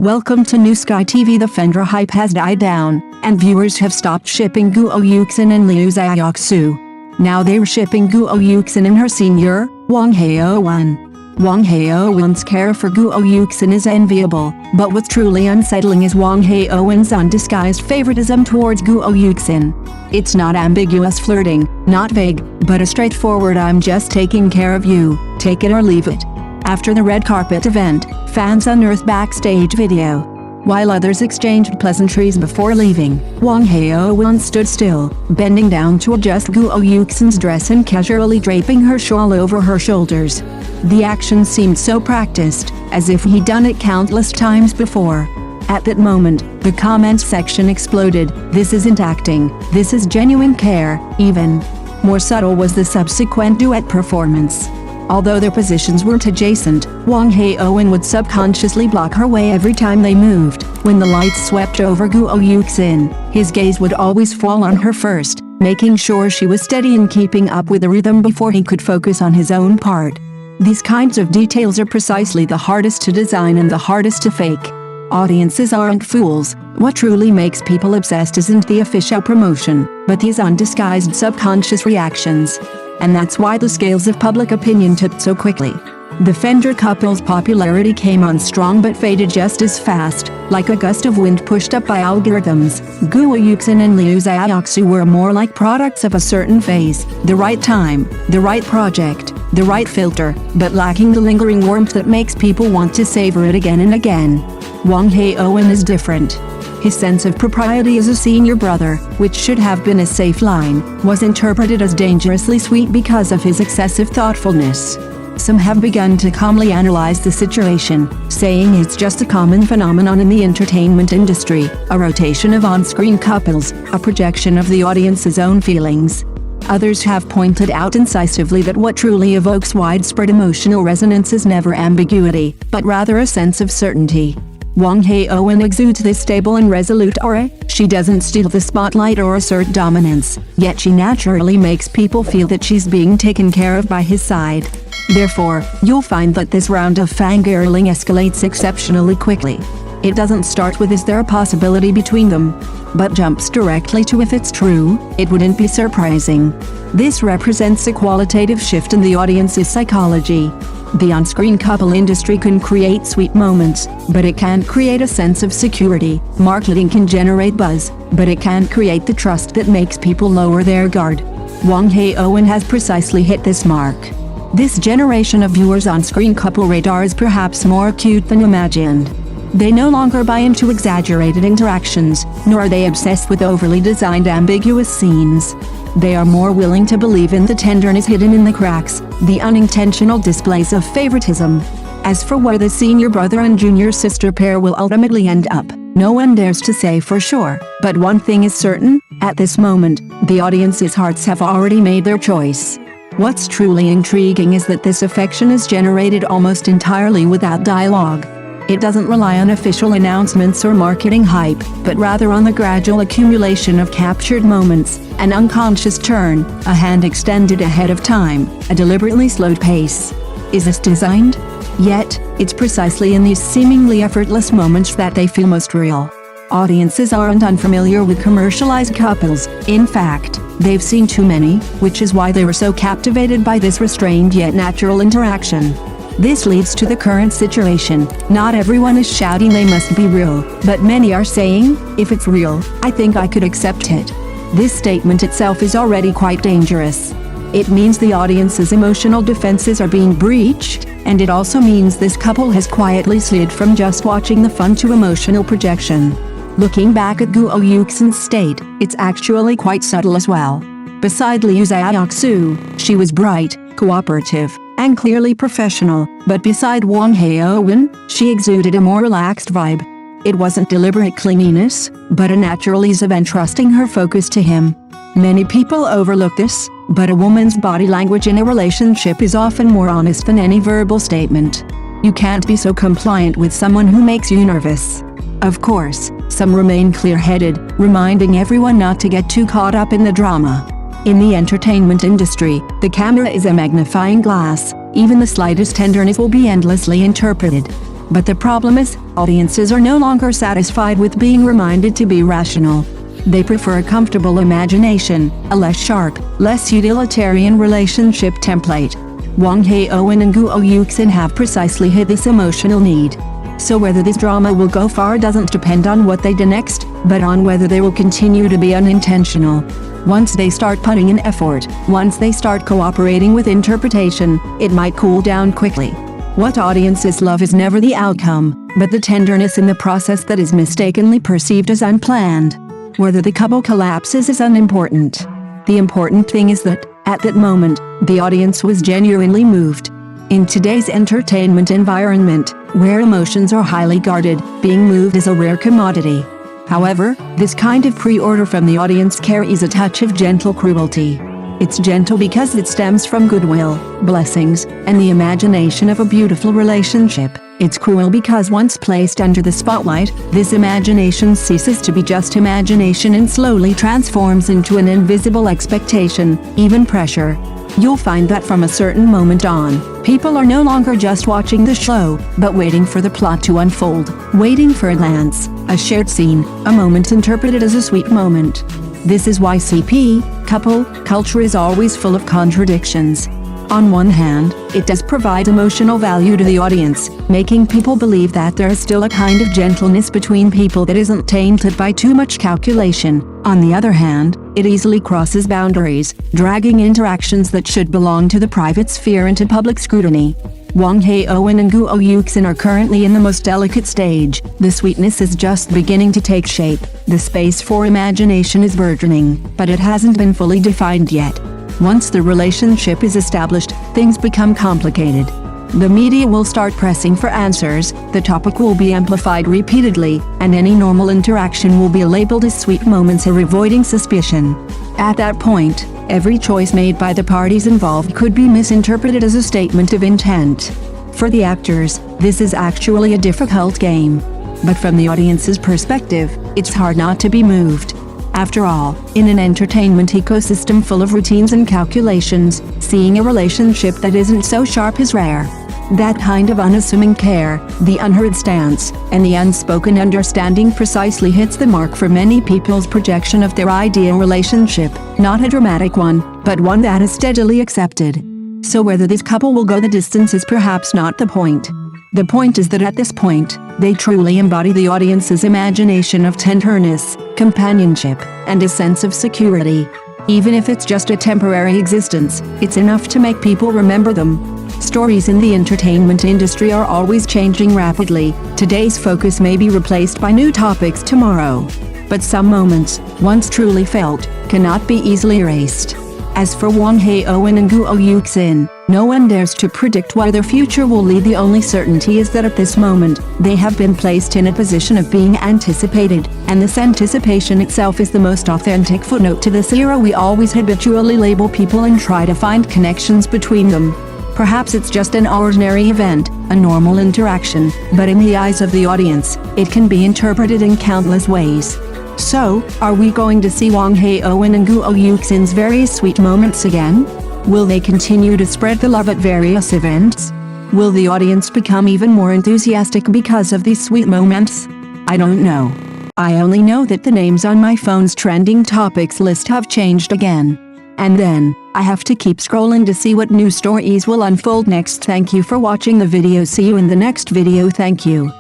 Welcome to New Sky TV. The Fendra hype has died down, and viewers have stopped shipping Guo Yuxin and Liu Xiaoxu. Now they're shipping Guo Yuxin and her senior, Huang Haowen. Huang Haowen's care for Guo Yuxin is enviable, but what's truly unsettling is Huang Haowen's undisguised favoritism towards Guo Yuxin. It's not ambiguous flirting, not vague, but a straightforward "I'm just taking care of you, take it or leave it." After the red carpet event, fans unearthed backstage video. While others exchanged pleasantries before leaving, Huang Haowen stood still, bending down to adjust Guo Yuxin's dress and casually draping her shawl over her shoulders. The action seemed so practiced, as if he'd done it countless times before. At that moment, the comments section exploded. "This isn't acting, this is genuine care." Even more subtle was the subsequent duet performance. Although their positions weren't adjacent, Huang Haowen would subconsciously block her way every time they moved. When the lights swept over Guo Yuxin, his gaze would always fall on her first, making sure she was steady and keeping up with the rhythm before he could focus on his own part. These kinds of details are precisely the hardest to design and the hardest to fake. Audiences aren't fools. What truly makes people obsessed isn't the official promotion, but these undisguised subconscious reactions. And that's why the scales of public opinion tipped so quickly. The Fendra couple's popularity came on strong but faded just as fast, like a gust of wind pushed up by algorithms. Guo Yuxin and Liu Xiaoxu were more like products of a certain phase, the right time, the right project, the right filter, but lacking the lingering warmth that makes people want to savor it again and again. Huang Haowen is different. His sense of propriety as a senior brother, which should have been a safe line, was interpreted as dangerously sweet because of his excessive thoughtfulness. Some have begun to calmly analyze the situation, saying it's just a common phenomenon in the entertainment industry, a rotation of on-screen couples, a projection of the audience's own feelings. Others have pointed out incisively that what truly evokes widespread emotional resonance is never ambiguity, but rather a sense of certainty. Huang Haowen exudes this stable and resolute aura. She doesn't steal the spotlight or assert dominance, yet she naturally makes people feel that she's being taken care of by his side. Therefore, you'll find that this round of fangirling escalates exceptionally quickly. It doesn't start with "is there a possibility between them?" but jumps directly to "if it's true, it wouldn't be surprising." This represents a qualitative shift in the audience's psychology. The on-screen couple industry can create sweet moments, but it can't create a sense of security. Marketing can generate buzz, but it can't create the trust that makes people lower their guard. Huang Haowen has precisely hit this mark. This generation of viewers' on-screen couple radar is perhaps more acute than imagined. They no longer buy into exaggerated interactions, nor are they obsessed with overly designed ambiguous scenes. They are more willing to believe in the tenderness hidden in the cracks, the unintentional displays of favoritism. As for where the senior brother and junior sister pair will ultimately end up, no one dares to say for sure. But one thing is certain, at this moment, the audience's hearts have already made their choice. What's truly intriguing is that this affection is generated almost entirely without dialogue. It doesn't rely on official announcements or marketing hype, but rather on the gradual accumulation of captured moments, an unconscious turn, a hand extended ahead of time, a deliberately slowed pace. Is this designed? Yet, it's precisely in these seemingly effortless moments that they feel most real. Audiences aren't unfamiliar with commercialized couples. In fact, they've seen too many, which is why they were so captivated by this restrained yet natural interaction. This leads to the current situation. Not everyone is shouting they must be real, but many are saying, "If it's real, I think I could accept it." This statement itself is already quite dangerous. It means the audience's emotional defenses are being breached, and it also means this couple has quietly slid from just watching the fun to emotional projection. Looking back at Guo Yuxin's state, it's actually quite subtle as well. Beside Liu Xiaoxu, she was bright, cooperative, and clearly professional, but beside Huang Haowen, she exuded a more relaxed vibe. It wasn't deliberate clinginess, but a natural ease of entrusting her focus to him. Many people overlook this, but a woman's body language in a relationship is often more honest than any verbal statement. You can't be so compliant with someone who makes you nervous. Of course, some remain clear-headed, reminding everyone not to get too caught up in the drama. In the entertainment industry, the camera is a magnifying glass. Even the slightest tenderness will be endlessly interpreted. But the problem is, audiences are no longer satisfied with being reminded to be rational. They prefer a comfortable imagination, a less sharp, less utilitarian relationship template. Huang Haowen and Guo Yuxin have precisely hit this emotional need. So whether this drama will go far doesn't depend on what they do next, but on whether they will continue to be unintentional. Once they start putting in effort, once they start cooperating with interpretation, it might cool down quickly. What audiences love is never the outcome, but the tenderness in the process that is mistakenly perceived as unplanned. Whether the couple collapses is unimportant. The important thing is that, at that moment, the audience was genuinely moved. In today's entertainment environment, where emotions are highly guarded, being moved is a rare commodity. However, this kind of pre-order from the audience carries a touch of gentle cruelty. It's gentle because it stems from goodwill, blessings, and the imagination of a beautiful relationship. It's cruel because once placed under the spotlight, this imagination ceases to be just imagination and slowly transforms into an invisible expectation, even pressure. You'll find that from a certain moment on, people are no longer just watching the show, but waiting for the plot to unfold, waiting for a glance, a shared scene, a moment interpreted as a sweet moment. This is why couple culture is always full of contradictions. On one hand, it does provide emotional value to the audience, making people believe that there is still a kind of gentleness between people that isn't tainted by too much calculation. On the other hand, it easily crosses boundaries, dragging interactions that should belong to the private sphere into public scrutiny. Huang Haowen and Guo Yuxin are currently in the most delicate stage. The sweetness is just beginning to take shape. The space for imagination is burgeoning, but it hasn't been fully defined yet. Once the relationship is established, things become complicated. The media will start pressing for answers, the topic will be amplified repeatedly, and any normal interaction will be labeled as sweet moments or avoiding suspicion. At that point, every choice made by the parties involved could be misinterpreted as a statement of intent. For the actors, this is actually a difficult game. But from the audience's perspective, it's hard not to be moved. After all, in an entertainment ecosystem full of routines and calculations, seeing a relationship that isn't so sharp is rare. That kind of unassuming care, the unheard stance, and the unspoken understanding precisely hits the mark for many people's projection of their ideal relationship, not a dramatic one, but one that is steadily accepted. So whether this couple will go the distance is perhaps not the point. The point is that at this point, they truly embody the audience's imagination of tenderness, companionship, and a sense of security. Even if it's just a temporary existence, it's enough to make people remember them. Stories in the entertainment industry are always changing rapidly. Today's focus may be replaced by new topics tomorrow. But some moments, once truly felt, cannot be easily erased. As for Huang Haowen and Guo Yuxin, no one dares to predict where their future will lead. The only certainty is that at this moment, they have been placed in a position of being anticipated, and this anticipation itself is the most authentic footnote to this era. We always habitually label people and try to find connections between them. Perhaps it's just an ordinary event, a normal interaction, but in the eyes of the audience, it can be interpreted in countless ways. So, are we going to see Huang Haowen and Guo Yuxin's various sweet moments again? Will they continue to spread the love at various events? Will the audience become even more enthusiastic because of these sweet moments? I don't know. I only know that the names on my phone's trending topics list have changed again. And then, I have to keep scrolling to see what new stories will unfold next. Thank you for watching the video. See you in the next video. Thank you.